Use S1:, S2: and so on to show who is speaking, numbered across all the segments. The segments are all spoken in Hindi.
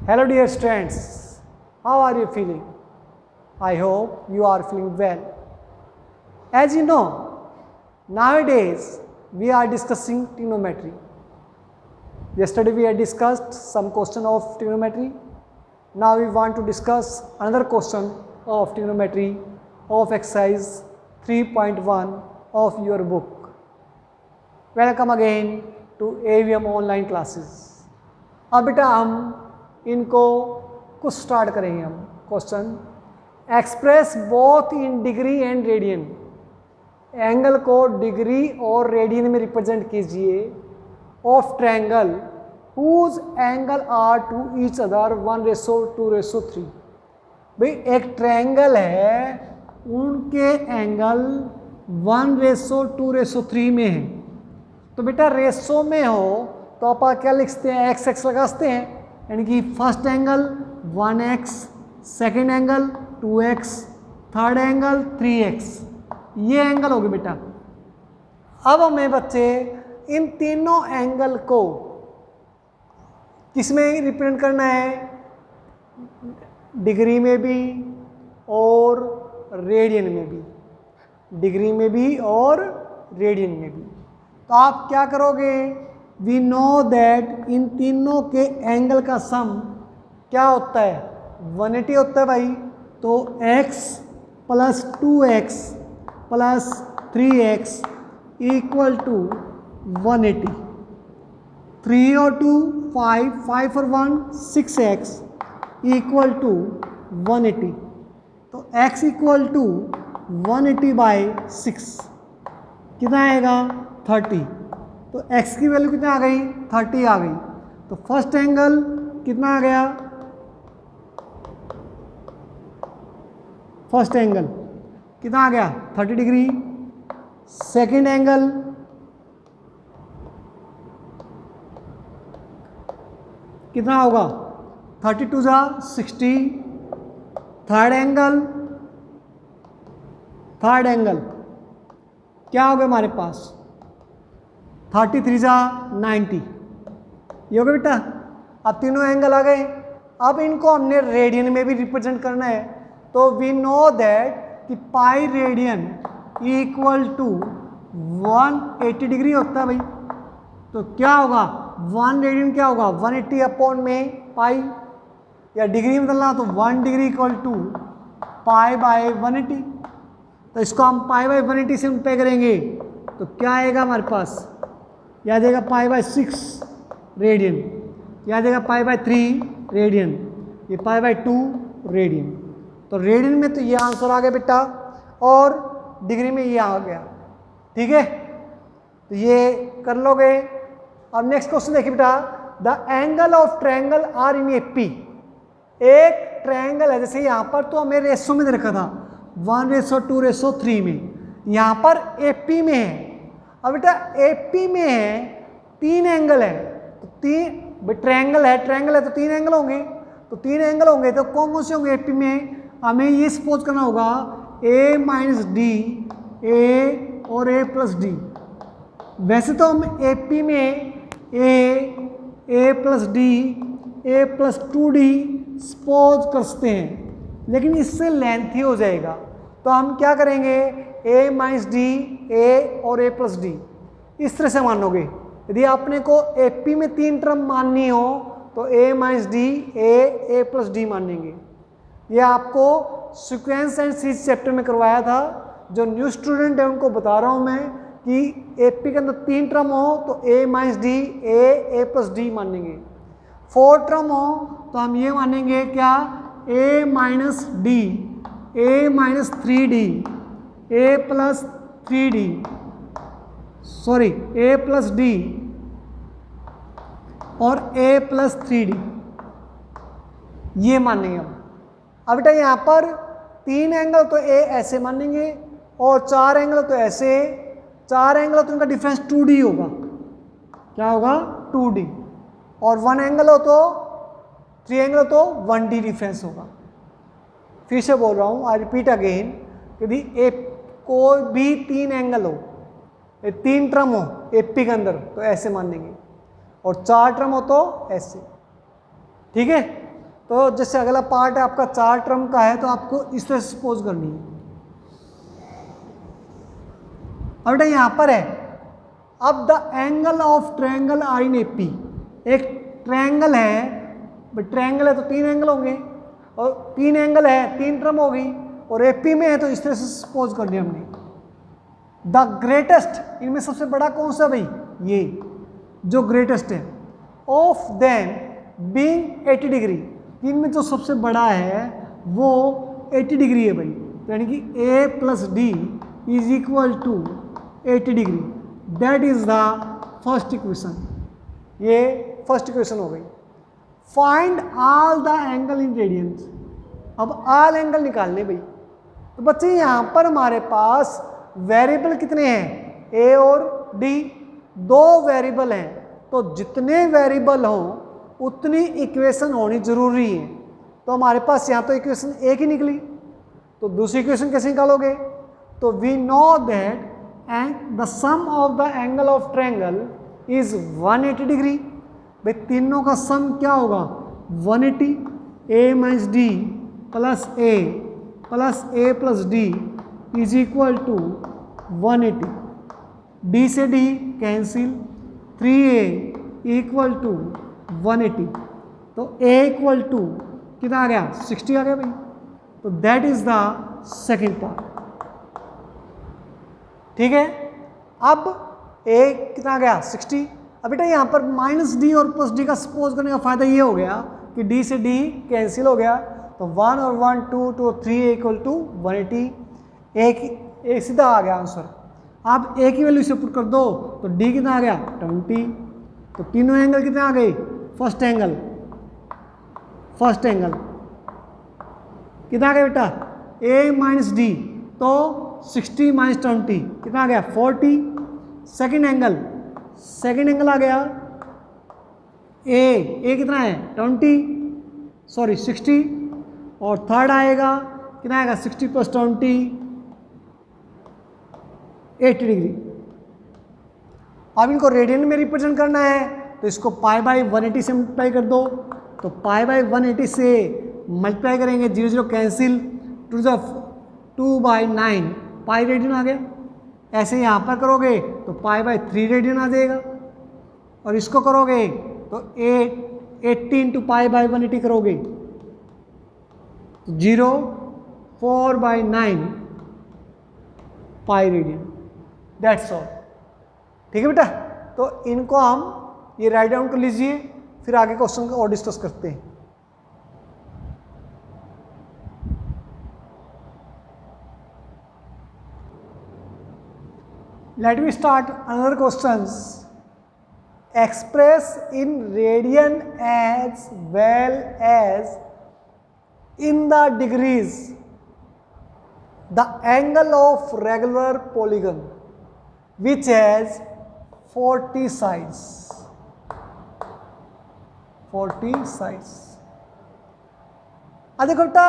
S1: Hello dear students, how are you feeling? I hope you are feeling well. As you know, nowadays we are discussing trigonometry. Yesterday we had discussed some question of trigonometry. Now we want to discuss another question of trigonometry of exercise 3.1 of your book. Welcome again to AVM online classes. अब बेटा हम इनको कुछ स्टार्ट करेंगे हम question express both in degree and radian. Angle को डिग्री और रेडियन में रिप्रेजेंट कीजिए of triangle whose angle are to each other 1:2:3। भाई एक ट्रायंगल है, उनके एंगल 1:2:3 में है। तो बेटा रेशो में हो तो आप क्या लिखते हैं, एक्स एक्स लगाते हैं, यानी कि first angle 1x, second angle 2x, third angle 3x, ये एंगल हो गए बेटा। अब हमें बच्चे इन तीनों एंगल को किस में रिप्रेजेंट करना है, डिग्री में भी और रेडियन में भी, डिग्री में भी और रेडियन में भी। तो आप क्या करोगे, वी नो दैट इन तीनों के एंगल का सम क्या होता है, 180 होता है भाई। तो x plus 2x plus 3x equal to 180। 3 और 2 5, 5 और 1 6x इक्वल टू 180। तो x इक्वल टू 180/6 कितना आएगा, 30। तो x की वैल्यू कितना आ गई, 30 आ गई। तो फर्स्ट एंगल कितना आ गया, फर्स्ट एंगल कितना आ गया 30 डिग्री। सेकेंड एंगल कितना होगा 32 जा 60। थर्ड एंगल क्या हो गया हमारे पास 33 जा 90, ये हो गया बेटा। अब तीनों एंगल आ गए। अब इनको हमने रेडियन में भी रिप्रेजेंट करना है। तो वी नो दैट कि pi radian equal to 180 degree होता है भाई। तो क्या होगा 1 रेडियन क्या होगा 180 अपॉन में पाई, या डिग्री में बदलना तो 1 डिग्री इक्वल टू π/180। तो इसको हम π/180 से पे करेंगे तो क्या आएगा हमारे पास, याद आएगा π/6 रेडियन, याद आएगा π/3 रेडियन, ये π/2 रेडियन। तो रेडियन में तो ये आंसर आ गया बेटा, और डिग्री में ये आ गया। ठीक है, तो ये कर लोगे। अब नेक्स्ट क्वेश्चन देखिए बेटा, the angle of triangle are in AP. एक ट्रायंगल है, जैसे यहाँ पर तो हमें रेशो में दे रखा था 1:2:3 में, यहाँ पर एपी में है। अब बेटा एपी में है, 3 एंगल है, तो 3 ट्रायंगल है तो 3 एंगल होंगे। तो 3 एंगल होंगे तो कौन कौन से होंगे एपी में, हमें ये सपोज करना होगा a माइनस डी, ए और a प्लस डी। वैसे तो हम एपी में a plus D, a plus 2d suppose कर सकते हैं, लेकिन इससे लेंथी हो जाएगा। तो हम क्या करेंगे, a माइनस डी, a और a प्लस डी, इस तरह से मानोगे। यदि आपने को एपी में 3 टर्म माननी हो तो a minus D, a plus D मानेंगे। ये आपको सीक्वेंस एंड सीरीज चैप्टर में करवाया था। जो न्यू स्टूडेंट है उनको बता रहा हूँ मैं कि एपी के अंदर 3 टर्म हो तो a minus D, a plus D मानेंगे। 4 टर्म हो तो हम ये मानेंगे क्या, a minus D, a minus 3d, a plus 3d, sorry a plus d और a प्लस 3d, ये मानेंगे हम। अब बेटा यहाँ पर 3 एंगल तो a ऐसे मानेंगे और 4 एंगल तो ऐसे, 4 एंगल तो इनका डिफरेंस 2d होगा। क्या होगा 2d, और 1 एंगल हो तो 3 एंगल तो 1d डिफरेंस होगा। फिर से बोल रहा हूँ, आई रिपीट अगेन, यदि ए कोई भी 3 एंगल हो, 3 टर्म हो एपी के अंदर तो ऐसे मानेंगे, और 4 टर्म हो तो ऐसे। ठीक है, तो जैसे अगला पार्ट है आपका 4 टर्म का है, तो आपको इस तरह से सपोज करनी है। अब बेटा यहाँ पर है, अब the angle of triangle are in AP. एक ट्रायंगल है तो 3 एंगल होंगे, और 3 एंगल है 3 टर्म होगी, और एपी में है तो इस तरह से सपोज कर दिया हमने। द ग्रेटेस्ट, इनमें सबसे बड़ा कौन सा भाई, ये जो ग्रेटेस्ट है, ऑफ देम बीइंग 80 डिग्री, इनमें जो सबसे बड़ा है वो 80 डिग्री है भाई, तो यानी कि a plus D is equal to 80 degree. That is the first equation. ये फर्स्ट इक्वेशन हो गई। Find all the angle in radians. अब ऑल एंगल निकालने भाई। तो बच्चे यहाँ पर हमारे पास वेरिएबल कितने हैं, ए और डी, 2 वेरिएबल हैं, तो जितने वेरिएबल हों उतनी इक्वेशन होनी जरूरी है। तो हमारे पास यहाँ तो इक्वेशन एक ही निकली, तो दूसरी इक्वेशन कैसे निकालोगे, तो we know that and the sum of the angle of triangle is 180 degree. भाई तीनों का सम क्या होगा, 180, A minus D plus A plus D is equal to 180। D से D cancel, 3a equal to 180, तो a इक्वल टू कितना आ गया, 60 आ गया भाई। तो that is the second part. ठीक है, अब a कितना आ गया, 60। अब बेटा यहाँ पर माइनस डी और प्लस डी का सपोज करने का फायदा ये हो गया कि d से d कैंसिल हो गया, तो 1 और 1 2 तो 3a इक्वल टू 180। एक सीधा आ गया आंसर। आप a की वैल्यू से पुट कर दो तो d कितना आ गया, 20। तो तीनों एंगल कितने आ गए, फर्स्ट एंगल कितना आ गया बेटा, a माइनस डी, तो 60 माइनस 20 कितना आ गया, 40। सेकेंड एंगल आ गया, a कितना है 60, और थर्ड आएगा कितना आएगा, 60 प्लस 20 80 डिग्री। अब इनको रेडियन में रिप्रेजेंट करना है, तो इसको पाई बाई 180 से मल्टीप्लाई कर दो, तो पाई बाई 180 से मल्टीप्लाई करेंगे, 0 0 कैंसिल, 2 बाई 9 पाई रेडियन आ गया। ऐसे यहाँ पर करोगे तो पाई बाई 3 रेडियन आ जाएगा, और इसको करोगे तो 80 इंटू पाई बाई 180 करोगे तो 0 4 by 9 pi radian. That's all. ठीक है बेटा, तो इनको हम ये राइट डाउन कर लीजिए, फिर आगे क्वेश्चन और डिस्कस करते हैं। Let me start another questions. Express in radian as well as in the degrees the angle of regular polygon which has 40 sides। 40 sides। देखो बेटा,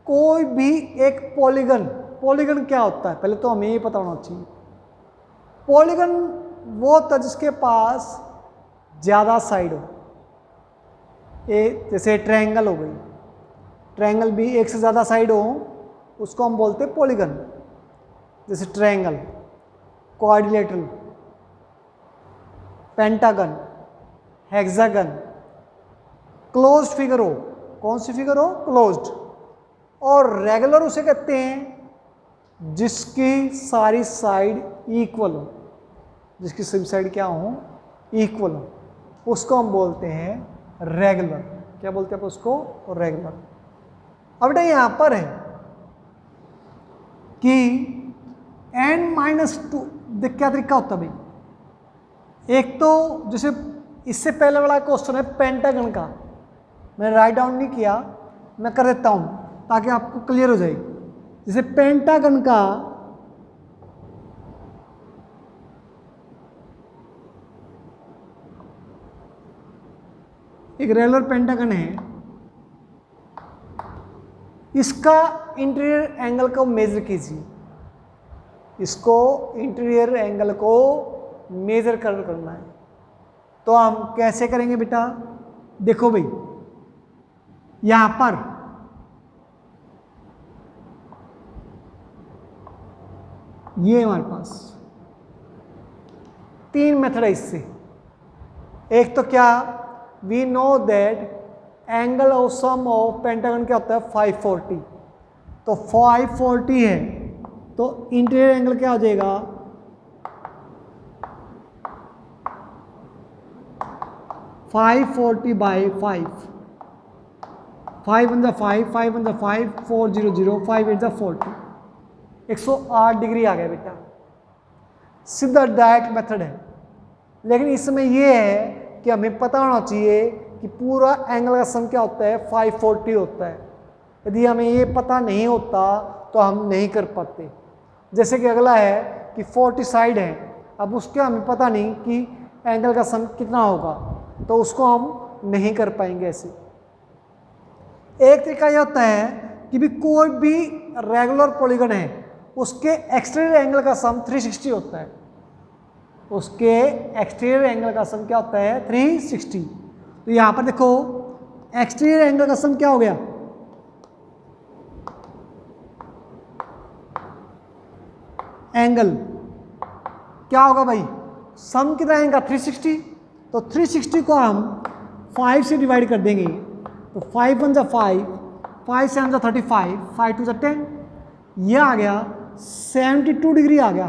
S1: कोई भी एक पॉलीगन क्या होता है, पहले तो हमें ये पता होना चाहिए। पॉलीगन वो होता है जिसके पास ज़्यादा साइड हो, जैसे ट्रायंगल हो गई, ट्रायंगल भी एक से ज़्यादा साइड हो, उसको हम बोलते हैं पॉलीगन। जैसे triangle, quadrilateral, pentagon, hexagon, closed figure हो, कौन सी फिगर हो, क्लोज्ड। और रेगुलर उसे कहते हैं जिसकी सारी साइड इक्वल हो, जिसकी सभी साइड क्या हो, इक्वल हो, उसको हम बोलते हैं रेगुलर। क्या बोलते हैं उसको, रेगुलर। अब बेटा यहाँ पर है कि n-2 देख क्या तरीका होता है भाई। एक तो जैसे इससे पहले वाला क्वेश्चन है पेंटागन का, मैंने राइट डाउन नहीं किया, मैं कर देता हूँ ताकि आपको क्लियर हो जाए। जैसे पेंटागन का एक रेगुलर पेंटागन है, इसका इंटीरियर एंगल को मेजर कीजिए, इसको इंटीरियर एंगल को मेजर करना है। तो हम कैसे करेंगे बेटा, देखो भाई, यहां पर ये हमारे पास 3 मेथड है इससे। एक तो क्या, we know that angle of sum of pentagon क्या होता है 540, तो 540 है तो इंटीरियर एंगल क्या हो जाएगा 540 बाई 5, 5 1 5, 5 1 5, 4 0 0, 5 8 40, 108 डिग्री आ गया बेटा। सीधा डायरेक्ट मेथड है, लेकिन इसमें यह है कि हमें पता होना चाहिए कि पूरा एंगल का सम क्या होता है 540 होता है। यदि हमें ये पता नहीं होता तो हम नहीं कर पाते। जैसे कि अगला है कि 40 साइड है, अब उसके हमें पता नहीं कि एंगल का सम कितना होगा, तो उसको हम नहीं कर पाएंगे ऐसे। एक तरीका यह होता है कि भी कोई भी रेगुलर पॉलीगन है उसके एक्सटीरियर एंगल का सम 360 होता है, उसके एक्सटीरियर एंगल का सम क्या होता है 360। तो यहां पर देखो एक्सटीरियर एंगल का सम क्या हो गया, एंगल क्या होगा भाई, सम कितना आएगा 360, तो 360 को हम 5 से डिवाइड कर देंगे, तो 5 1 5, 5 7 35, 5 2 10, यह आ गया 72 डिग्री आ गया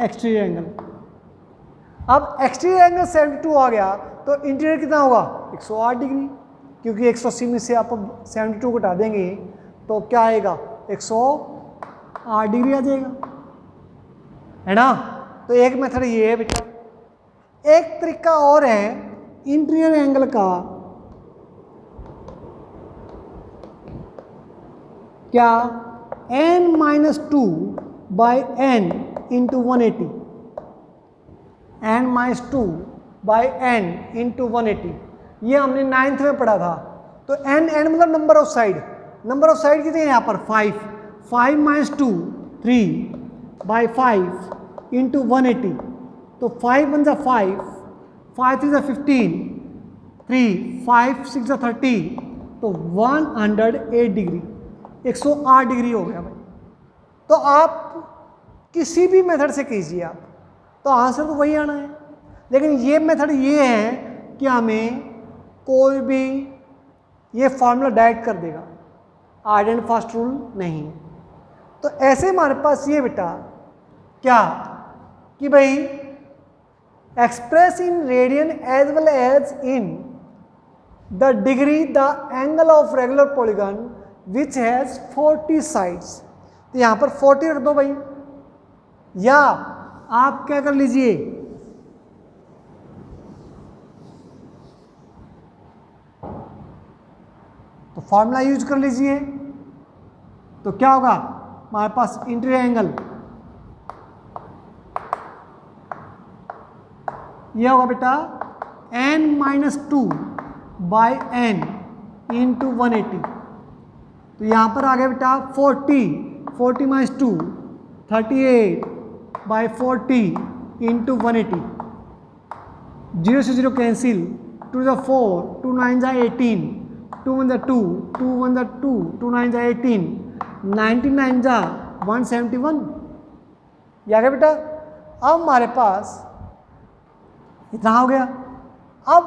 S1: एक्सटीरियर एंगल। अब एक्सटीरियर एंगल 72 आ गया तो इंटीरियर कितना होगा 108 डिग्री, क्योंकि 180 में से आप 72 घटा देंगे तो क्या आएगा 108 डिग्री आ जाएगा, है ना। तो एक मेथड ये है बेटा। एक तरीका और है इंटीरियर एंगल का, क्या n-2 by n into 180, n-2 by n into 180, ये हमने 9th में पढ़ा था। तो n मतलब number of side, number of side कितने हैं यहाँ पर 5, 5 - 2 3 बाई 5 इंटू 180, तो 5 1 5, 5 3 15, 3 5 6 30, तो 108 डिग्री, 108 डिग्री हो गया भाई। तो आप किसी भी मेथड से कीजिए आप, तो आंसर तो वही आना है। लेकिन ये मेथड ये है कि हमें कोई भी ये फॉर्मूला डायरेक्ट कर देगा, हार्ड एंड फास्ट रूल नहीं है। तो ऐसे हमारे पास ये बेटा क्या कि भाई express in radian as well as in the degree the angle of regular polygon which has 40 sides. तो यहां पर 40 रख दो भाई, या आप क्या कर लीजिए तो फॉर्मूला यूज कर लीजिए। तो क्या होगा हमारे पास इंटीरियर एंगल यह होगा बेटा n-2 बाई n इंटू 180। तो यहां पर आ गया बेटा 40 - 2 38 बाई 40 इंटू 180, 0 से 0 कैंसिल, 2 × 4, 2 9 × 18, 2 1 × 2, 2 1 × 2, 2 9 × 18, 99 × 171, ये आ गया बेटा। अब हमारे पास इतना हो गया। अब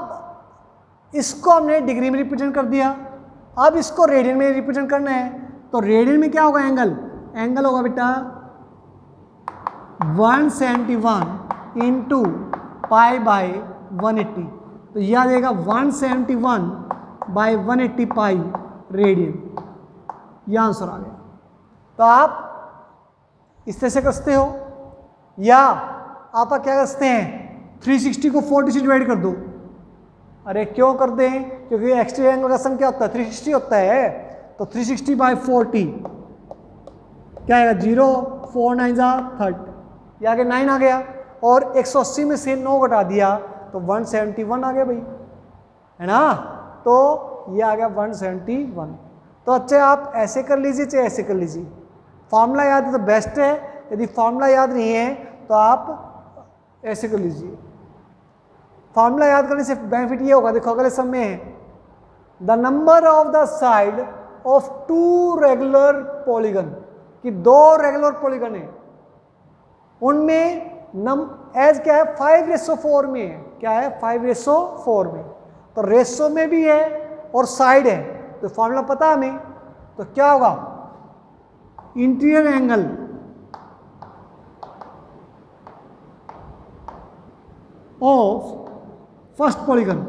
S1: इसको हमने डिग्री में रिप्रेजेंट कर दिया, अब इसको रेडियन में रिप्रेजेंट करना है। तो रेडियन में क्या होगा एंगल, एंगल होगा बेटा 171 इंटू पाई बाई 180, तो यह आ जाएगा 171 बाई 180 पाई रेडियन, यह आंसर आ गया। तो आप इस तरह से कसते हो, या आप क्या कसते हैं 360 को 40 से डिवाइड कर दो। अरे क्यों कर दें, क्योंकि एक्सटीरियर एंगल का सम क्या होता है 360 होता है। तो 360 बाई 40 क्या आएगा 0, 4 9 30, ये आगे 9 आ गया, और 180 में से 9 घटा दिया तो 171 आ गया भाई, है ना। तो ये आ गया 171। तो अच्छा आप ऐसे कर लीजिए चाहे ऐसे कर लीजिए, फॉर्मूला याद है तो बेस्ट है, यदि फॉर्मूला याद नहीं है तो आप ऐसे कर लीजिए। फॉर्मूला याद करने से बेनिफिट ये होगा, देखो अगले सम में है the number of the side of two regular polygon, कि दो रेगुलर पॉलीगन है, उनमें एज क्या है 5:4 में है, क्या है 5:4 में, तो रेशो में भी है और साइड है, तो फॉर्मूला पता है हमें, तो क्या होगा interior angle of first polygon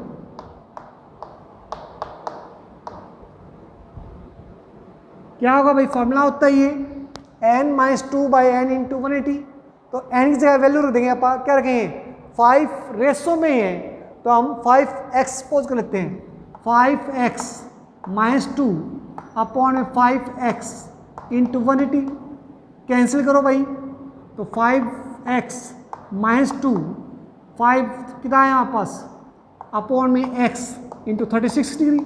S1: क्या होगा भाई, फॉर्मूला होता है ये n-2/n/180, तो n की जगह वैल्यू रख देंगे आप, क्या रखेंगे 5 रेशो में है, तो हम 5x सपोज कर लेते हैं, 5x - 2 अपॉन में 5x इंटू 180, कैंसिल करो भाई, तो 5x - 2 5 कितना है यहाँ पास अपॉन में x इंटू 36 डिग्री,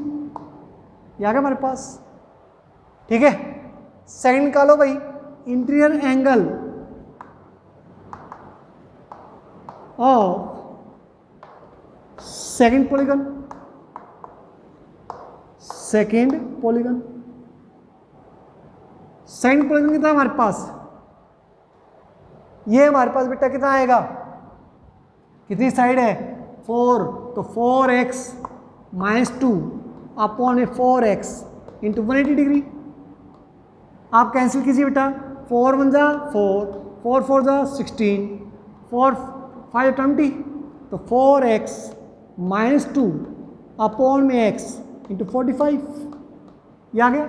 S1: ये आ गया हमारे पास, ठीक है। सेकंड निकालो भाई, interior angle of second polygon, second polygon कितना हमारे पास, ये हमारे पास बेटा कितना आएगा, कितनी साइड है 4, तो 4x - 2 upon 4x into 180 degree, आप कैंसिल कीजिए बेटा, 4 1 जा 4, 4 4 जा 16, 4 5 20, तो 4x - 2 अपॉन में x इंटू 45, ये आ गया।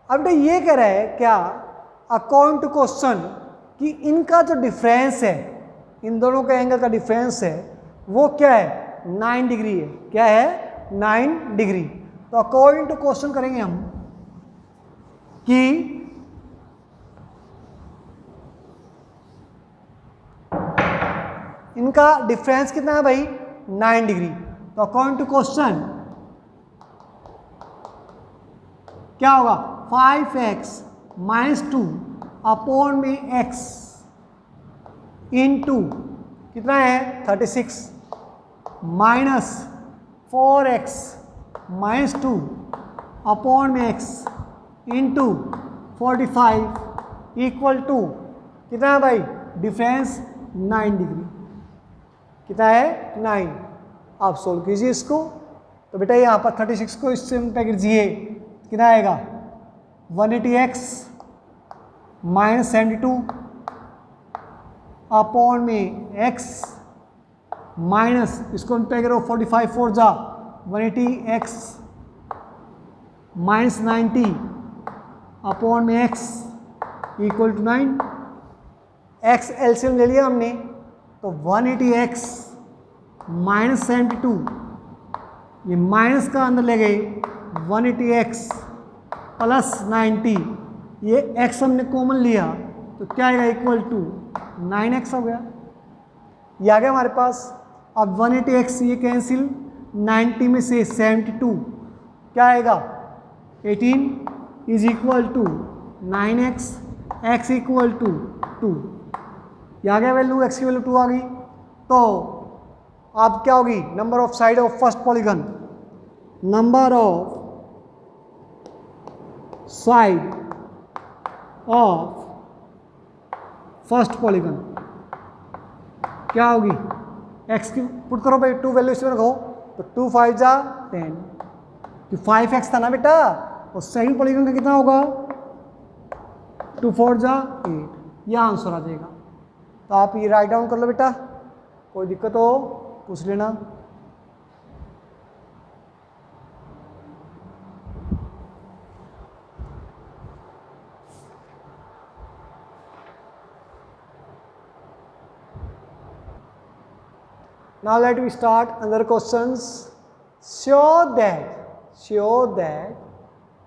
S1: अब बेटा ये कह रहा है क्या, अकॉर्डिंग टू क्वेश्चन, कि इनका जो डिफरेंस है, इन दोनों के एंगल का डिफरेंस है वो क्या है 9 डिग्री है, क्या है 9 डिग्री, तो अकॉर्डिंग टू क्वेश्चन करेंगे हम कि इनका डिफरेंस कितना है भाई 9 डिग्री, तो अकॉर्डिंग टू क्वेश्चन क्या होगा 5x - 2 अपॉन में x इंटू कितना है 36 माइनस 4x - 2 अपॉन में x इंटू 45 इक्वल टू कितना है भाई डिफरेंस 9 डिग्री, कितना है 9। आप सोल्व कीजिए इसको, तो बेटा यहाँ पर 36 को इससे कीजिए, कितना आएगा 180x - 72 अपॉन में x माइनस इसको पे करो 45 4 जा 180x - 90 अपॉन में x equal to 9, x LCM ले लिया हमने, तो 180x - 72, ये माइनस का अंदर ले गए 180x प्लस 90, ये x हमने कॉमन लिया, तो क्या आएगा इक्वल टू 9x हो गया, ये आ गया हमारे पास। अब 180x ये कैंसिल, 90 में से 72 क्या आएगा 18 is equal to 9x, x equal to 2, ये आ गया वैल्यू, x की वैल्यू 2 आ गई। तो अब क्या होगी number of side of first polygon, number of side of first polygon क्या होगी, x की पुट करो भाई, 2 वैल्यू इसमें रखो, तो 2 5 जा 10, तो 5x था ना बेटा, और सेकंड पॉलीगन का कितना होगा 2 4 जा 8, यह आंसर आ जाएगा। तो आप ये राइट डाउन कर लो बेटा, कोई दिक्कत हो पूछ लेना। Now let me start another questions. Show that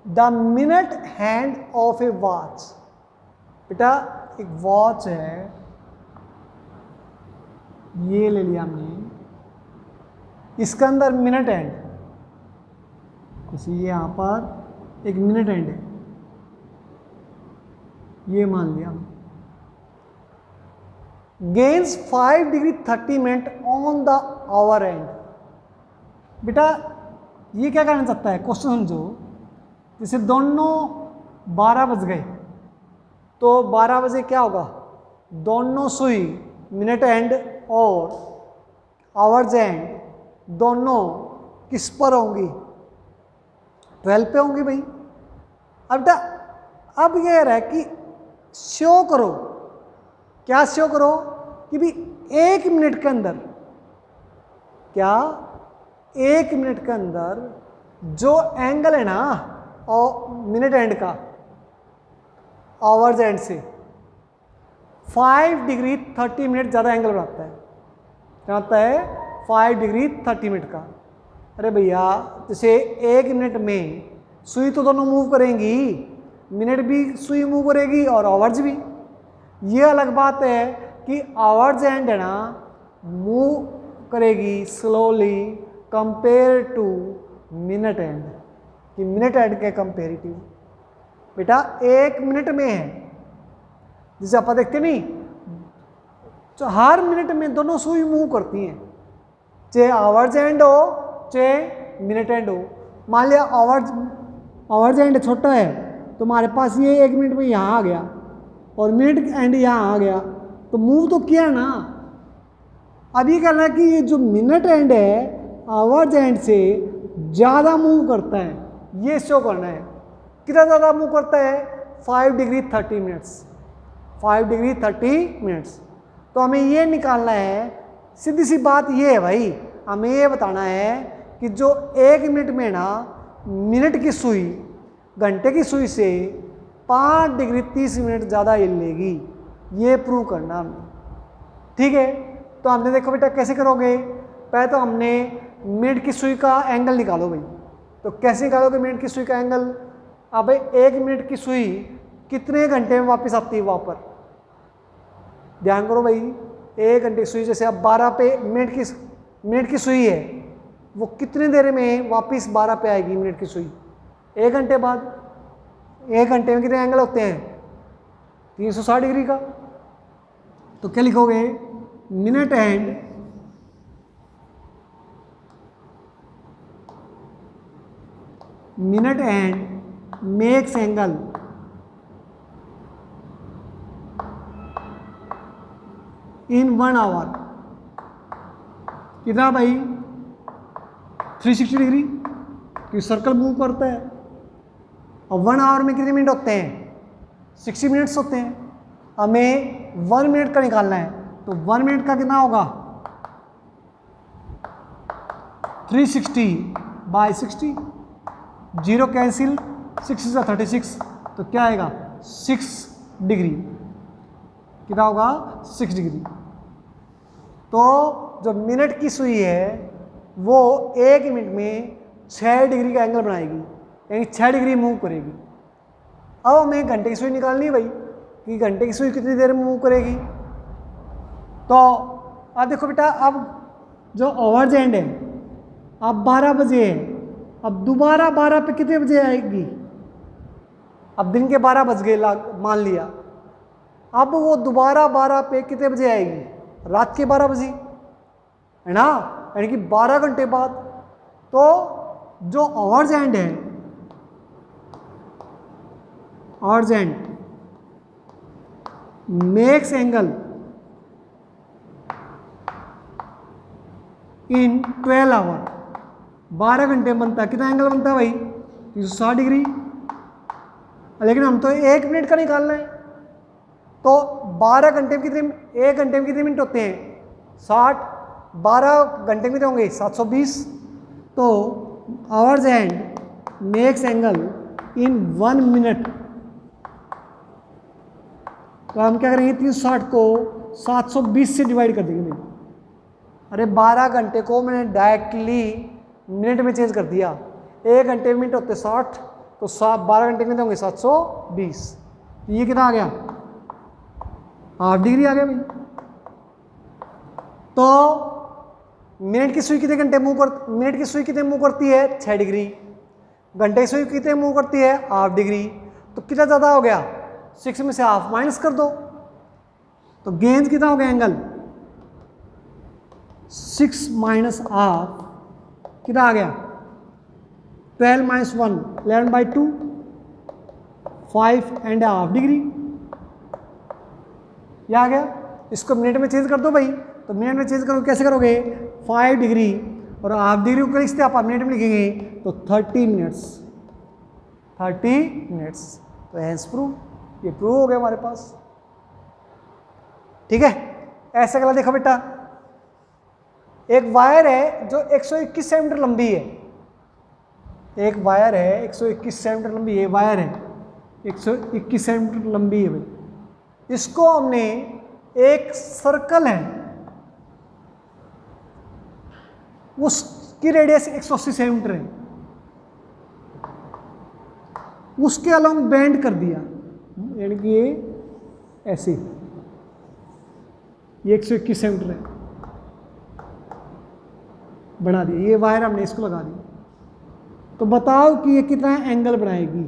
S1: the minute hand of a watch, बेटा एक वॉच है, ये ले लिया हमने, इसके अंदर मिनट हैंड, जैसे ये यहाँ पर एक मिनट हैंड है, ये मान लिया हमने, gains 5 degree 30 minute on the our and. बेटा ये क्या कहना चाहता है, क्वेश्चन समझो, जैसे दोनों 12 बज गए तो 12 बजे क्या होगा, दोनों सुई मिनट एंड और आवर्स एंड दोनों किस पर होंगी, 12 पे होंगी भाई। अब ये रहा कि शो करो, क्या शो करो कि भी 1 मिनट के अंदर, क्या 1 मिनट के अंदर जो एंगल है ना और मिनट एंड का आवर्स एंड से 5 डिग्री 30 मिनट ज़्यादा एंगल बनाता है। क्या होता है, 5 डिग्री 30 मिनट का। अरे भैया जैसे 1 मिनट में सुई तो दोनों मूव करेंगी, मिनट भी सुई मूव करेगी और आवर्स भी। ये अलग बात है कि आवर्स एंड है ना मूव करेगी slowly compare to minute and, कि मिनट एंड के कंपेरेटिव बेटा 1 मिनट में है, जिसे आप देखते नहीं, तो हर मिनट में दोनों सुई मूव करती हैं, चाहे आवर्स एंड हो चाहे मिनट एंड हो। मान लिया आवर्स एंड छोटा है तो हमारे पास ये 1 मिनट में यहाँ आ गया और मिनट एंड यहाँ आ गया, तो मूव तो किया ना। अब ये कहना है कि ये जो मिनट एंड है आवर्स एंड से ज़्यादा मूव करता है, ये शो करना है। कितना ज़्यादा मूव करता है, 5 डिग्री 30 मिनट्स, 5 डिग्री 30 मिनट्स। तो हमें ये निकालना है, सीधी सी बात ये है भाई, हमें ये बताना है कि जो 1 मिनट में ना मिनट की सुई घंटे की सुई से 5 डिग्री 30 मिनट ज़्यादा हिलेगी, ये प्रूव करना हमने। ठीक है, तो हमने देखो बेटा कैसे करोगे, पहले तो हमने मिनट की सुई का एंगल निकालो भाई। तो कैसे निकालोगे मिनट की सुई का एंगल, अब भाई 1 मिनट की सुई कितने घंटे में वापस आती है वहाँ पर, ध्यान करो भाई। 1 घंटे की सुई, जैसे अब 12 पे मिनट की सुई है, वो कितनी देर में वापस 12 पे आएगी मिनट की सुई, 1 घंटे बाद। 1 घंटे में कितने एंगल होते हैं, 360 डिग्री का। तो क्या लिखोगे, minute hand makes angle in 1 hour, कितना भाई 360 डिग्री, क्योंकि सर्कल मूव करता है। और 1 आवर में कितने मिनट होते हैं, 60 मिनट्स होते हैं। हमें 1 मिनट का निकालना है, तो 1 मिनट का कितना होगा, 360 बाई 60, 0 कैंसिल, 6 से 36, तो क्या आएगा 6 डिग्री, कितना होगा 6 डिग्री। तो जो मिनट की सुई है वो 1 मिनट में 6 डिग्री का एंगल बनाएगी, यानी 6 डिग्री मूव करेगी। अब हमें घंटे की सुई निकालनी है भाई, कि घंटे की सुई कितनी देर में मूव करेगी। तो अब देखो बेटा, अब जो आवर्स एंड है अब 12 बजे है, अब दोबारा 12 पे कितने बजे आएगी, अब दिन के 12 बज गए मान लिया, अब वो दोबारा 12 पे कितने बजे आएगी, रात के 12 बजे, है ना, यानी कि 12 घंटे बाद। तो जो आवर्स एंड है, hours hand makes angle in 12 hour, 12 घंटे में बनता है, कितना एंगल बनता है भाई 360 डिग्री। लेकिन हम तो 1 मिनट का निकालना है, तो 12 घंटे में कितने, 1 घंटे में कितने मिनट होते हैं 60, 12 घंटे में होंगे 720। तो hours hand makes angle in 1 minute, तो हम क्या करेंगे 360 को 720 से डिवाइड कर देंगे। अरे 12 घंटे को मैंने डायरेक्टली मिनट में चेंज कर दिया, 1 घंटे में मिनट होते 60, तो 12 घंटे में होंगे 720, ये कितना आ गया, हाफ डिग्री आ गया भाई। तो मिनट की सुई कितने घंटे मिनट की सुई कितने मूव करती है 6 डिग्री, घंटे की सुई कितने मूव करती है हाफ डिग्री। तो कितना ज़्यादा हो गया, 6 में से हाफ माइनस कर दो, तो गेंद कितना हो गया एंगल 6 माइनस हाफ, कितना आ गया 12 माइनस 1 11/2 5.5 डिग्री। ये आ गया। इसको मिनट में चेंज कर दो भाई, तो मिनट में चेंज करो, कैसे करोगे? 5 डिग्री और हाफ डिग्री को लिखते आप मिनट में लिखेंगे तो 30 मिनट्स, 30 मिनट्स। तो हैंस प्रूव, ये प्रूव हो गया हमारे पास। ठीक है, ऐसे अगला देखो बेटा, एक वायर है जो 121 सेंटीमीटर लंबी है। एक वायर है 121 सेंटीमीटर लंबी है, वायर है 121 सेंटीमीटर लंबी है भाई। इसको हमने, एक सर्कल है उसकी रेडियस 180 सेंटीमीटर है, उसके अलोंग बेंड कर दिया, यानी कि ये ऐसे, ये 121 सेंटीमीटर है, बढ़ा दिया, ये वायर हमने इसको लगा दिया। तो बताओ कि ये कितना एंगल बनाएगी?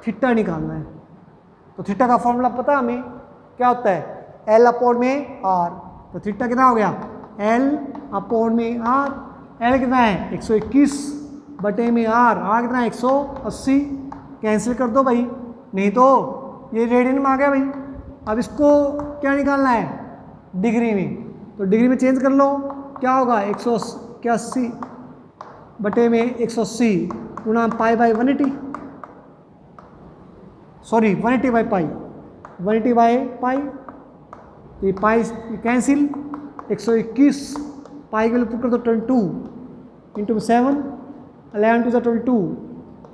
S1: थीटा निकालना है। तो थीटा का फॉर्मूला पता है हमें, क्या होता है? L अपॉन में R। तो थीटा कितना हो गया? L अपॉन में R। L कितना है? 121 बटे में R। R कितना है? 180। कैंसिल कर दो भाई, नहीं तो ये रेडियन में आ गया भाई। अब इसको क्या निकालना है? डिग्री में। तो डिग्री में चेंज कर लो, क्या होगा? 181 बटे में 180 गुणा pi by 180, sorry 180 by pi, 180 by pi. तो ये पाई कैंसिल, 121 पाई के लिए पुट कर दो 22 इंटू 7, 11 टू 22,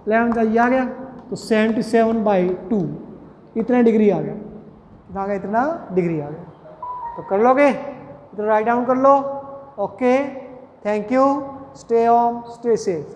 S1: 11 का ये आ गया, तो 77/2 इतना डिग्री आ गया। कितना आ गया? इतना डिग्री आ गया। तो कर लोगे? इतना राइट डाउन कर लो। Okay, thank you, stay home, stay safe.